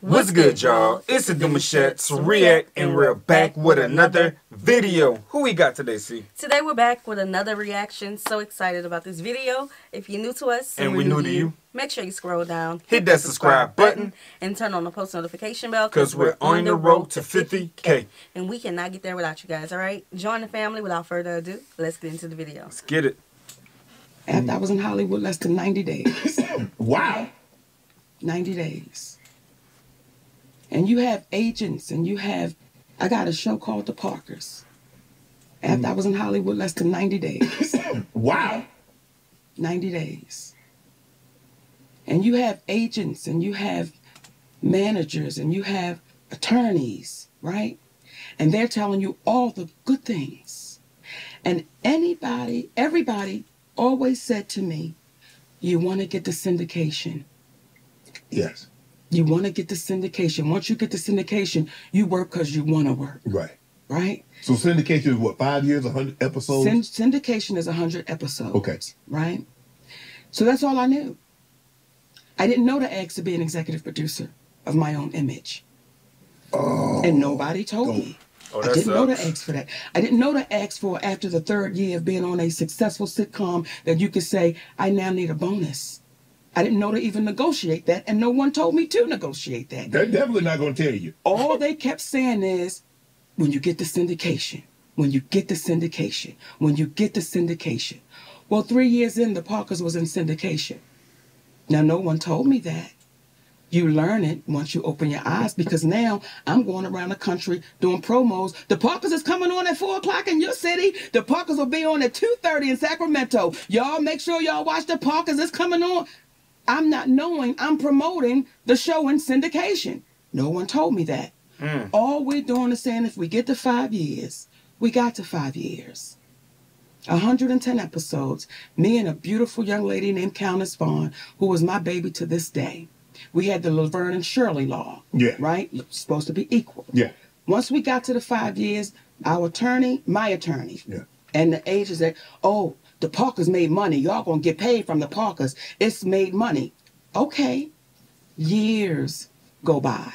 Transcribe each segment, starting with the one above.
What's good, y'all? It's the Demouchets React, and we're back with another video. Who we got today, C? Today we're back with another reaction. So excited about this video. If you're new to us and we're new to you, make sure you scroll down, hit that subscribe button, and turn on the post notification bell because we're on the road to 50K. And we cannot get there without you guys, all right? Join the family. Without further ado, let's get into the video. Let's get it. After I was in Hollywood less than 90 days. Wow. 90 days. And you have agents, and you have, I got a show called The Parkers. After I was in Hollywood less than 90 days. Wow. 90 days. And you have agents, and you have managers, and you have attorneys, right? And they're telling you all the good things. And everybody always said to me, you want to get the syndication. Yes. You want to get the syndication. Once you get the syndication, you work because you want to work. Right. Right? So syndication is what, 5 years, 100 episodes? Syndication is 100 episodes. Okay. Right? So that's all I knew. I didn't know to ask to be an executive producer of my own image. Oh. And nobody told me. Oh, I didn't know to ask for that. I didn't know to ask for after the 3rd year of being on a successful sitcom that you could say, I now need a bonus. I didn't know to even negotiate that, and no one told me to negotiate that. They're definitely not going to tell you. All they kept saying is, when you get the syndication, when you get the syndication, when you get the syndication. Well, 3 years in, The Parkers was in syndication. Now, no one told me that. You learn it once you open your eyes, because now I'm going around the country doing promos. The Parkers is coming on at 4 o'clock in your city. The Parkers will be on at 2:30 in Sacramento. Y'all make sure y'all watch The Parkers. It's coming on. I'm not knowing I'm promoting the show in syndication. No one told me that. All we're doing is saying if we get to 5 years, we got to 5 years. 110 episodes. Me and a beautiful young lady named Countess Vaughn, who was my baby to this day. We had the Laverne and Shirley law. Yeah. Right? It's supposed to be equal. Yeah. Once we got to the 5 years, our attorney, my attorney, yeah, and the agents said, oh, the Parkers made money. Y'all gonna get paid from the Parkers. It's made money. Okay. Years go by.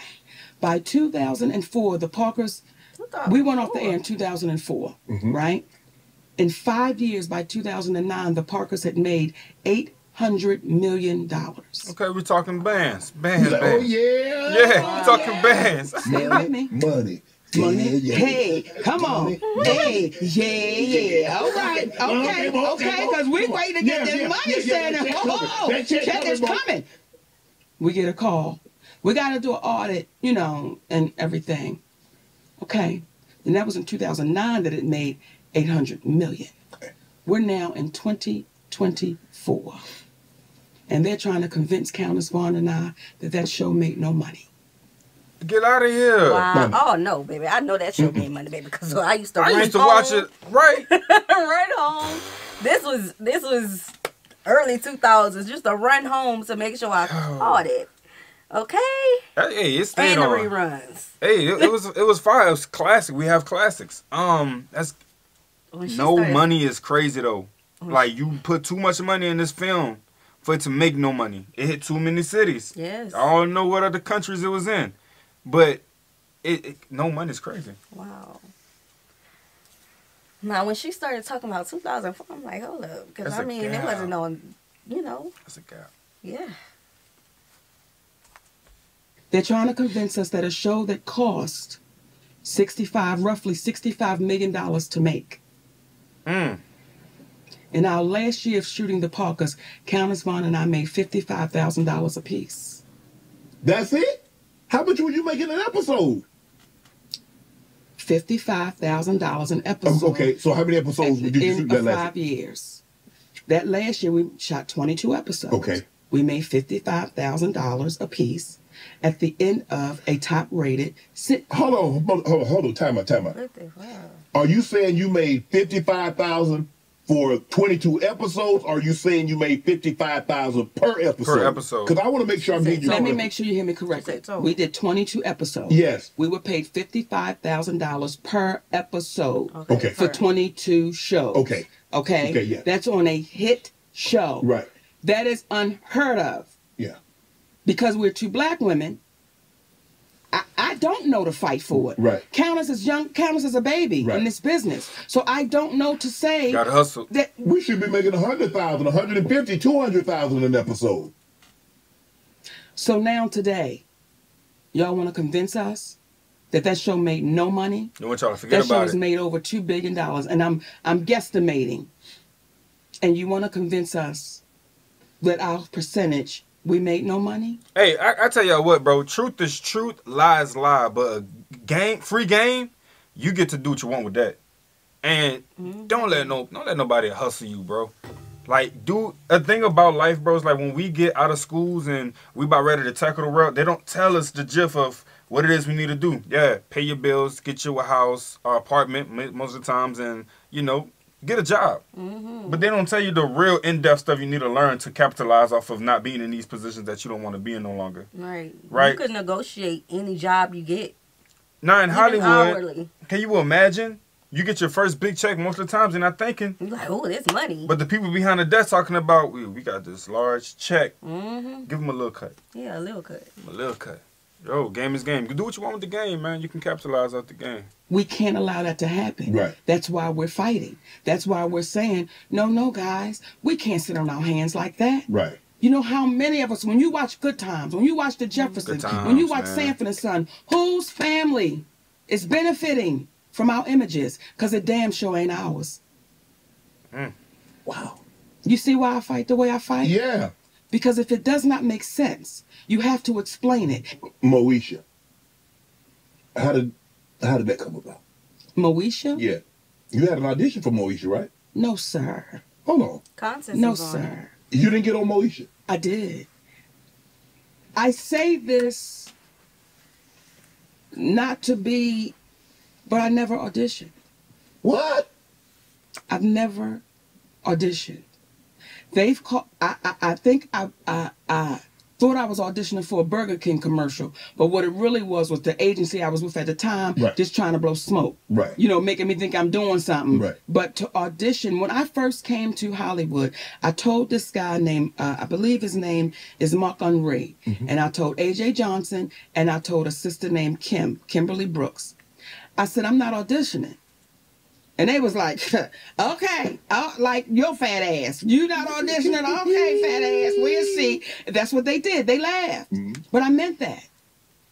By 2004, the Parkers, we went off the air in 2004, right? In 5 years, by 2009, the Parkers had made $800 million. Okay, we're talking bands. Bands. Oh, yeah. Yeah, we're talking bands. Stay with me. Money. Money. Yeah. Hey, come on. Hey, yeah. All right. Okay, because we're waiting to get this money standing. Oh, check is coming. We get a call. We got to do an audit, you know, and everything. Okay. And that was in 2009 that it made $800 million. We're now in 2024. And they're trying to convince Countess Vaughn and I that that show made no money. Get out of here. Wow. Oh, no, baby. I know that show made money, baby, because I used to watch it, right? Run home. This was early 2000s. Just to run home to make sure I caught it. Okay? Hey, it stayed and on. And the reruns. Hey, it was fire. It was classic. We have classics. That's money is crazy, though. Like, you put too much money in this film for it to make no money. It hit too many cities. Yes. I don't know what other countries it was in. But no money is crazy. Wow. Now, when she started talking about 2004, I'm like, hold up. Because, I mean, it wasn't no, you know. That's a gap. Yeah. They're trying to convince us that a show that cost roughly $65 million to make. In our last year of shooting The Parkers, Countess Vaughn and I made $55,000 apiece. That's it? How much were you making an episode? $55,000 an episode. Okay, so how many episodes did you shoot that last 5 years. That last year we shot 22 episodes. Okay. We made $55,000 apiece at the end of a top-rated sitcom. Hold on, time out. Are you saying you made $55,000 for 22 episodes, or are you saying you made $55,000 per episode? Per episode. Because I want to make sure I'm getting you. Let me make sure you hear me correctly. We did 22 episodes. Yes. We were paid $55,000 per episode. Okay. For 22 shows. Okay. Okay? Yeah. That's on a hit show. Right. That is unheard of. Yeah. Because we're two black women don't know to fight for it. Right. Countess is young. Countess is a baby in this business. So I don't know to say. Gotta hustle. That we should be making 100,000, 150, 200,000 an episode. So now today, y'all want to convince us that show made no money? I want y'all to forget about it. That show has made over $2 billion, and I'm guesstimating. And you want to convince us that our percentage, we made no money? Hey, I tell y'all what, bro. Truth is truth, lie is lie. But a free game, you get to do what you want with that. And don't let nobody hustle you, bro. Like, dude, a thing about life, bro, is like when we get out of schools and we about ready to tackle the world, they don't tell us the gist of what it is we need to do. Yeah, pay your bills, get you a house or apartment most of the times, and, you know, get a job. But they don't tell you the real in-depth stuff you need to learn to capitalize off of not being in these positions that you don't want to be in no longer. Right. Right. You could negotiate any job you get. Now in Hollywood, hourly. Can you imagine? You get your first big check most of the times, and not thinking. You're like, oh, that's money. But the people behind the desk talking about, we got this large check. Give them a little cut. Yeah, a little cut. A little cut. Yo, game is game. You can do what you want with the game, man. You can capitalize off the game. We can't allow that to happen. Right. That's why we're fighting. That's why we're saying, no, guys, we can't sit on our hands like that. Right. You know how many of us, when you watch Good Times, when you watch The Jeffersons, when you watch Sanford and Son, whose family is benefiting from our images? Because the damn show ain't ours. Wow. You see why I fight the way I fight? Yeah. Because if it does not make sense, you have to explain it. Moesha, how did that come about? Moesha? Yeah. You had an audition for Moesha, right? No, sir. Hold on. Contest No, is on. sir. You didn't get on Moesha? I did. I say this not to be, but I never auditioned. What? I've never auditioned. They've called. I think I thought I was auditioning for a Burger King commercial, but what it really was the agency I was with at the time, just trying to blow smoke. Right. You know, making me think I'm doing something. Right. But to audition, when I first came to Hollywood, I told this guy named, I believe his name is Mark Unray, and I told A.J. Johnson, and I told a sister named Kimberly Brooks. I said, I'm not auditioning. And they was like, okay, like your fat ass. You not auditioning? Okay, fat ass, we'll see. That's what they did. They laughed. But I meant that.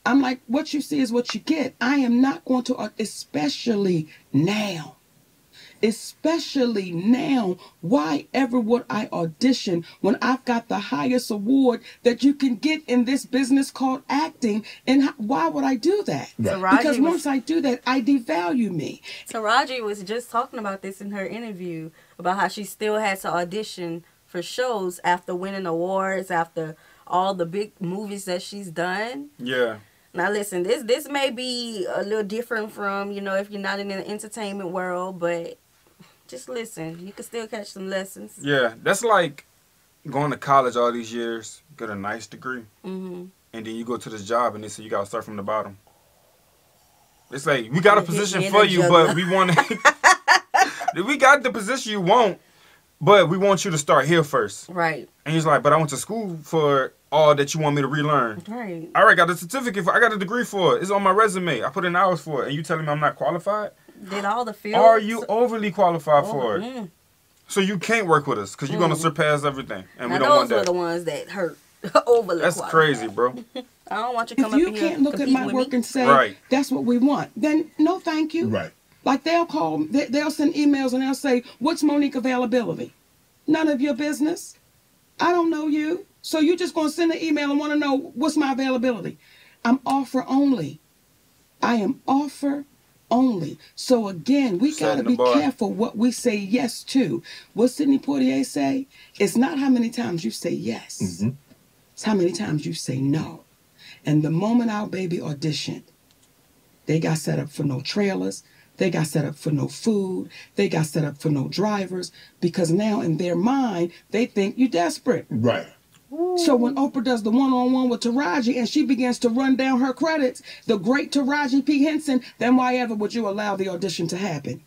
I'm like, what you see is what you get. I am not going to, especially now. Especially now, why ever would I audition when I've got the highest award that you can get in this business called acting? And why would I do that? Right. Because once I do that, I devalue me. Taraji was just talking about this in her interview, about how she still has to audition for shows after winning awards, after all the big movies that she's done. Yeah. Now listen, this may be a little different from, you know, if you're not in the entertainment world, but just listen. You can still catch some lessons. Yeah, that's like going to college all these years, get a nice degree, and then you go to this job and they say you got to start from the bottom. It's like, we got a position for you, but we want to... we got the position you want, but we want you to start here first. Right. And he's like, but I went to school for all that you want me to relearn. Right. All right, got a certificate for I got a degree for it. It's on my resume. I put in hours for it. And you telling me I'm not qualified? Did all the fields? Are you overly qualified for it? So you can't work with us because you're going to surpass everything. And now we don't want that. Those were the ones that hurt. Overly That's qualified. crazy, bro. I don't want you to come If up you here can't look at my work and say, that's what we want, then no thank you. Right. Like they'll send emails and they'll say, what's Monique availability? None of your business. I don't know you. So you're just going to send an email and want to know what's my availability. I'm offer only. I am offer only. So again, we got to be careful what we say yes to. What Sidney Poitier say? It's not how many times you say yes. It's how many times you say no. And the moment our baby auditioned, they got set up for no trailers. They got set up for no food. They got set up for no drivers. Because now in their mind, they think you're desperate. Right. So when Oprah does the one-on-one with Taraji and she begins to run down her credits, the great Taraji P. Henson, then why ever would you allow the audition to happen?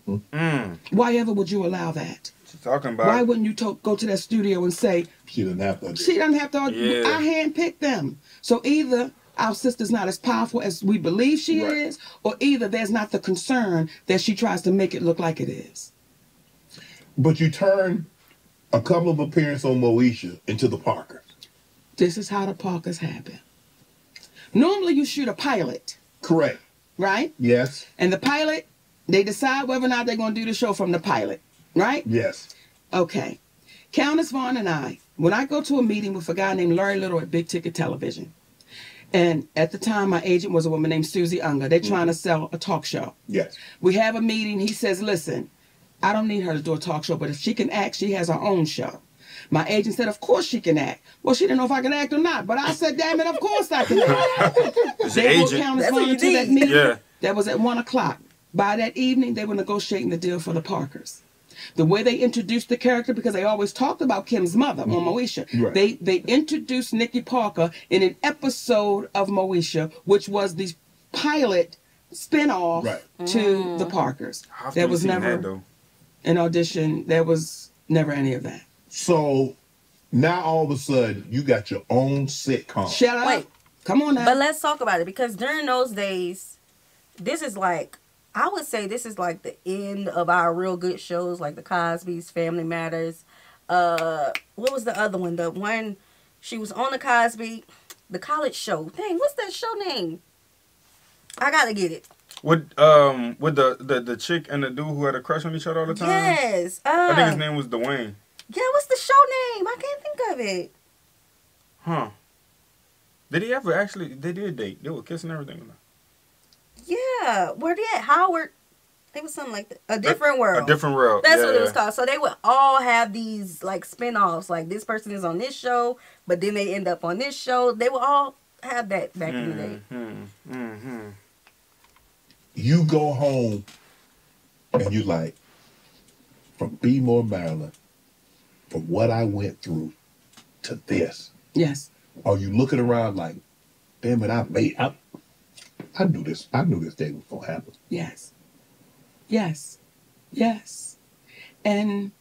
Why ever would you allow that? She's talking about. Why wouldn't you go to that studio and say, she doesn't have to. She doesn't have to. Yeah. I handpicked them. So either our sister's not as powerful as we believe she is, or either there's not the concern that she tries to make it look like it is. But you turn a couple of appearances on Moesha into the Parkers. This is how the Parkers happen. Normally you shoot a pilot. Correct. Right? Yes. And the pilot, they decide whether or not they're going to do the show from the pilot. Right? Yes. Okay. Countess Vaughn and I, when I go to a meeting with a guy named Larry Little at Big Ticket Television, and at the time my agent was a woman named Susie Unger. They're trying to sell a talk show. Yes. We have a meeting. He says, listen, I don't need her to do a talk show, but if she can act, she has her own show. My agent said, of course she can act. Well, she didn't know if I can act or not, but I said, damn it, of course I can act. They will Countess Vaughn to that meeting. Yeah. That was at 1 o'clock. By that evening, they were negotiating the deal for the Parkers. The way they introduced the character, because they always talked about Kim's mother on Moesha, they introduced Nikki Parker in an episode of Moesha, which was the pilot spinoff to the Parkers. There was never an audition. There was never any of that. So now all of a sudden you got your own sitcom. Shut up. Wait. Come on now. But let's talk about it, because during those days, this is like, I would say this is like the end of our real good shows, like the Cosby's, Family Matters. What was the other one? The one she was on the Cosby, the college show. Dang, what's that show name? I gotta get it. With the chick and the dude who had a crush on each other all the time? Yes. I think his name was Dwayne. Yeah, what's the show name? I can't think of it. Huh. Did he ever actually, they did date. They were kissing and everything. Yeah. Where they at? Howard. It was something like that. A Different World. A Different World. That's what it was called. So they would all have these like spin-offs. Like this person is on this show, but then they end up on this show. They would all have that back in the day. You go home and you like, from Beemore, Maryland, from what I went through to this. Yes. Are you looking around like, damn it, I knew this. I knew this day was gonna happen. Yes. Yes. Yes. And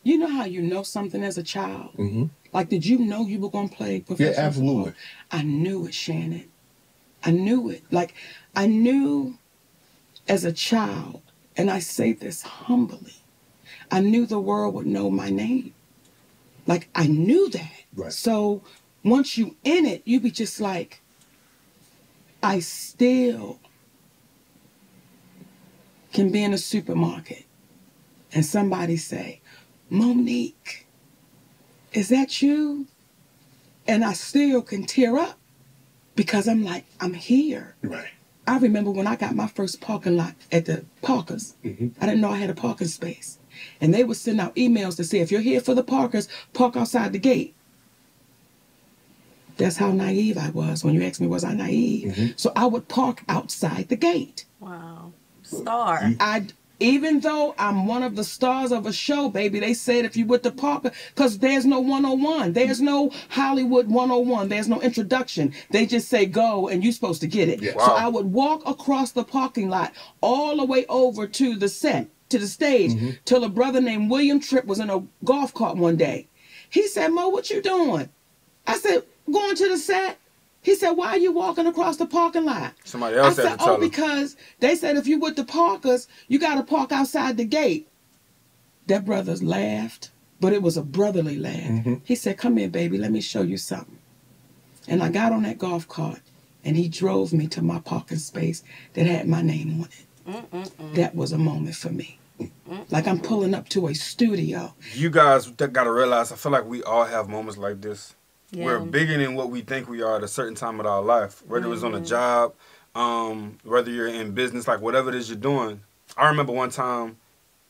you know how you know something as a child? Mm-hmm. Like, did you know you were going to play professional football? Absolutely. I knew it, Shannon. I knew it. Like, I knew as a child, and I say this humbly, I knew the world would know my name. Like, I knew that. Right. So once you in it, you be just like, I still can be in a supermarket and somebody say, Monique, is that you? And I still can tear up because I'm like, I'm here. Right. I remember when I got my first parking lot at the Parkers. Mm-hmm. I didn't know I had a parking space. And they would send out emails to say, if you're here for the Parkers, park outside the gate. That's how naive I was. When you asked me, was I naive? Mm-hmm. So I would park outside the gate. Wow. Star. Even though I'm one of the stars of a show, baby, they said if you with the Parker, because there's no 101. There's no Hollywood 101. There's no introduction. They just say go and you're supposed to get it. Yeah. Wow. So I would walk across the parking lot all the way over to the set, to the stage, till a brother named William Tripp was in a golf cart one day. He said, Mo, what you doing? I said, going to the set. He said, why are you walking across the parking lot? Somebody else had to tell him. Because they said if you with the Parkers, you got to park outside the gate. That brother laughed, but it was a brotherly laugh. Mm-hmm. He said, come here, baby, let me show you something. And I got on that golf cart, and he drove me to my parking space that had my name on it. That was a moment for me. Like I'm pulling up to a studio. You guys got to realize, I feel like we all have moments like this. Yeah. We're bigger than what we think we are at a certain time of our life. Whether it's on a job, whether you're in business, like whatever it is you're doing. I remember one time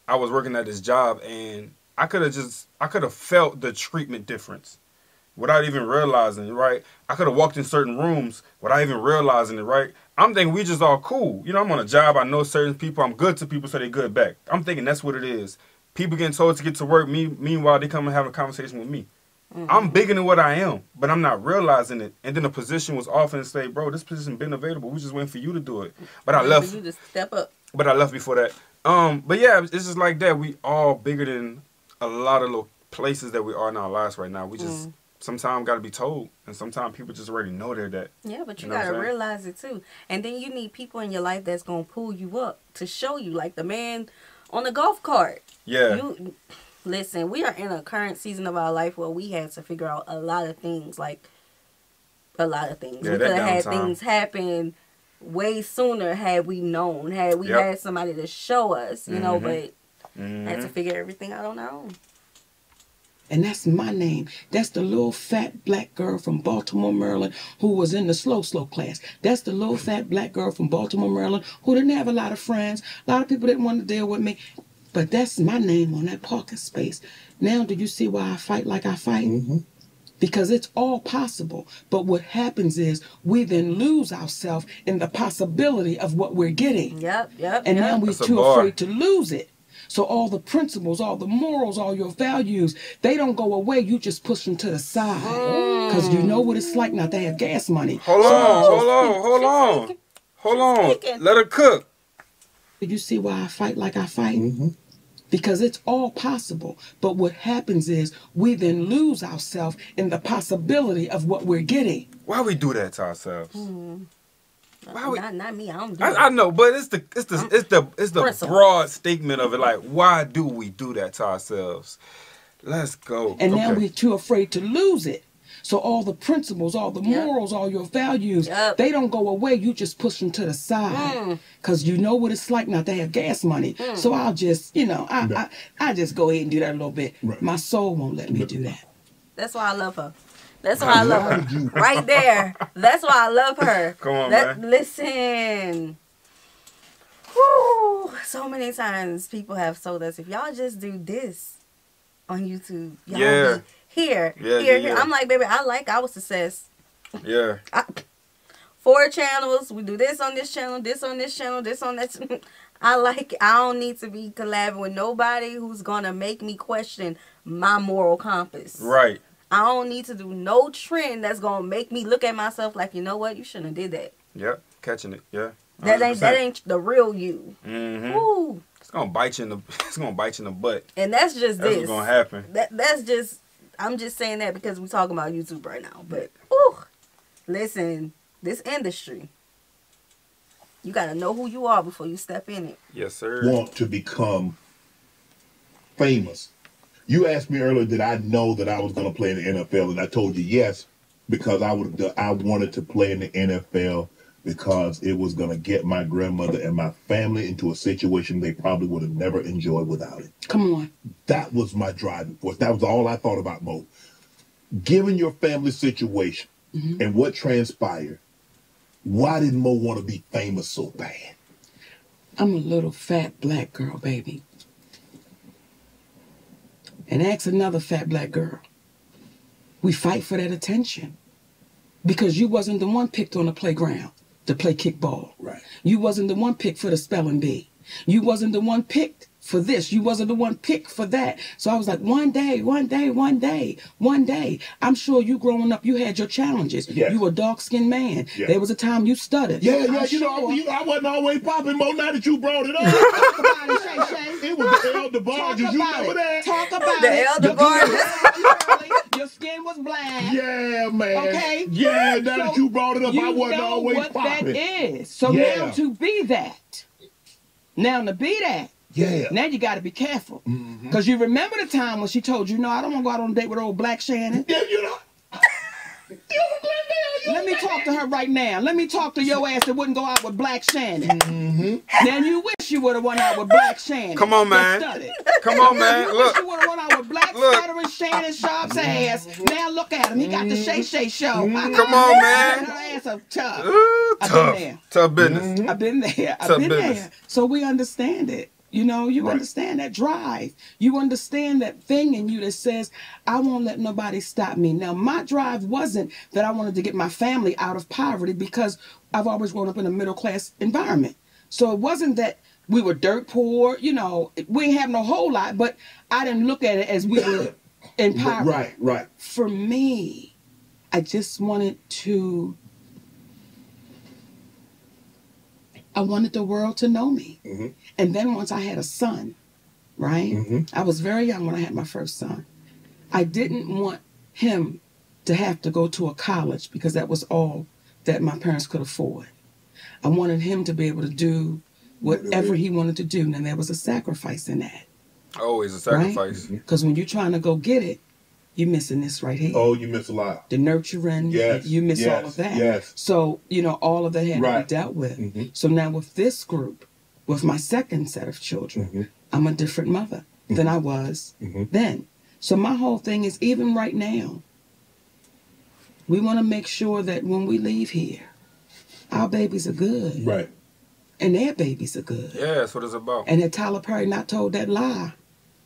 I was working at this job and I could have felt the treatment difference without even realizing it, right? I could have walked in certain rooms without even realizing it, right? I'm thinking we just all cool. You know, I'm on a job, I know certain people, I'm good to people, so they're good back. I'm thinking that's what it is. People getting told to get to work, meanwhile they come and have a conversation with me. I'm bigger than what I am, but I'm not realizing it. And then the position was offered and say, bro, this position been available. We just waiting for you to do it. But I left. For you to step up. But I left before that. But yeah, it's just like that. We all bigger than a lot of little places that we are in our lives right now. We just sometimes got to be told, and sometimes people just already know they're that. Yeah, but you got to realize it too. And then you need people in your life that's going to pull you up to show you, like the man on the golf cart. Yeah. Listen, we are in a current season of our life where we had to figure out a lot of things, like a lot of things. Yeah, we could have had things happen way sooner had we known, had we had somebody to show us, you know, but had to figure everything out on our own. And that's my name. That's the little fat black girl from Baltimore, Maryland, who was in the slow class. That's the little fat black girl from Baltimore, Maryland, who didn't have a lot of friends. A lot of people didn't want to deal with me. But that's my name on that parking space. Now, do you see why I fight like I fight? Because it's all possible. But what happens is we then lose ourselves in the possibility of what we're getting. And now we're too afraid to lose it. So all the principles, all the morals, all your values, they don't go away. You just push them to the side. Because you know what it's like not to have gas money. Hold on. Let her cook. Do you see why I fight like I fight? Because it's all possible. But what happens is we then lose ourselves in the possibility of what we're getting. Why we do that to ourselves? Not me. I don't do I know, but it's the broad statement of it. Like, why do we do that to ourselves? Let's go. And now we're too afraid to lose it. So all the principles, all the morals, all your values, they don't go away. You just push them to the side. Because you know what it's like not to have gas money. So I'll just, you know, I just go ahead and do that a little bit. My soul won't let me do that. That's why I love her. That's why I love her. Right there. That's why I love her. Come on, man. Listen. Whew, so many times people have told us, if y'all just do this on YouTube, y'all be here. I'm like, baby, I like our success. 4 channels. We do this on this channel, this on this channel, this on that. I don't need to be collabing with nobody who's going to make me question my moral compass. Right. I don't need to do no trend that's gonna make me look at myself like, you know what, you shouldn't have did that. Yep, catching it. Yeah. 100%. That ain't the real you. Woo. It's gonna bite you in the butt. And that's just that's what's gonna happen. That's just, I'm just saying that because we're talking about YouTube right now. But listen, this industry, you gotta know who you are before you step in it. Yes, sir. Want to become famous. You asked me earlier, did I know that I was going to play in the NFL? And I told you yes, because I wanted to play in the NFL because it was going to get my grandmother and my family into a situation they probably would have never enjoyed without it. Come on. That was my driving force. That was all I thought about, Mo. Given your family situation and what transpired, why did Mo want to be famous so bad? I'm a little fat black girl, baby. And ask another fat black girl. We fight for that attention. Because you wasn't the one picked on the playground to play kickball. Right. You wasn't the one picked for the spelling bee. You wasn't the one picked for this. You wasn't the one picked for that. So I was like, one day, I'm sure you growing up, you had your challenges. Yes. You were a dark-skinned man. Yes. There was a time you stuttered. Yeah, I wasn't always popping, Mo, now that you brought it up. Talk about it, Shay Shay. It was the elder barges. You remember that? Talk about the it. elder barges. Your skin was black. Yeah, man. Okay? Yeah, now that you brought it up, I wasn't always what popping. that is. So now to be that. Now to be that. Yeah. Now you got to be careful. Because you remember the time when she told you, no, I don't want to go out on a date with old black Shannon. Yeah, you know. Let me talk to her right now. Let me talk to your ass that wouldn't go out with black Shannon. Now you wish you would have went out with black Shannon. Come on, man. Come on, man. You Look. wish you would have went out with black stuttering Shannon Sharpe's ass. Now look at him. He got the Shay Shay show. Come on, man. Her ass up tough. Ooh, I've been there. Tough business. I've been there. Tough business. There. So we understand it. You know, you understand that drive. You understand that thing in you that says, I won't let nobody stop me. Now, my drive wasn't that I wanted to get my family out of poverty because I've always grown up in a middle-class environment. So it wasn't that we were dirt poor. You know, we didn't have no whole lot, but I didn't look at it as we were in poverty. Right. For me, I just wanted to... I wanted the world to know me. And then once I had a son, right? I was very young when I had my first son. I didn't want him to have to go to a college because that was all that my parents could afford. I wanted him to be able to do whatever he wanted to do. Now, there was a sacrifice in that. Always a sacrifice. Because when you're trying to go get it, you're missing this right here. Oh, you miss a lot. The nurturing, you miss all of that. Yes. So, you know, all of that had to be dealt with. So now with this group, with my second set of children, I'm a different mother than I was then. So my whole thing is, even right now, we want to make sure that when we leave here, our babies are good. Right. And their babies are good. Yeah, that's what it's about. And had Tyler Perry not told that lie,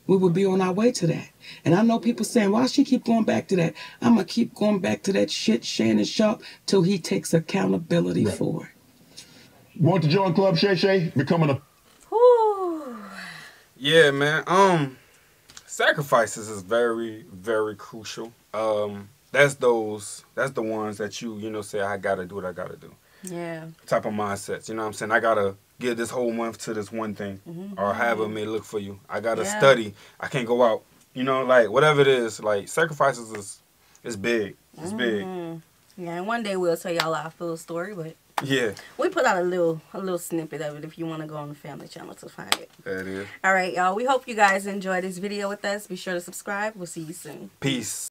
we would be on our way to that. And I know people saying, why she keep going back to that? I'm going to keep going back to that shit, Shannon Sharpe, till he takes accountability for it. Want to join Club Shay Shay? Becoming a... Whew. Yeah, man. Sacrifices is very, very crucial. That's the ones that you know, say, I got to do what I got to do. Yeah. Type of mindsets. You know what I'm saying? I got to give this whole month to this one thing. Or however it may look for you. I got to study. I can't go out. You know, like, whatever it is, like, sacrifices is big. It's big. Yeah, and one day we'll tell y'all our full story, but yeah, we put out a little snippet of it if you want to go on the family channel to find it. That is. All right, y'all. We hope you guys enjoyed this video with us. Be sure to subscribe. We'll see you soon. Peace.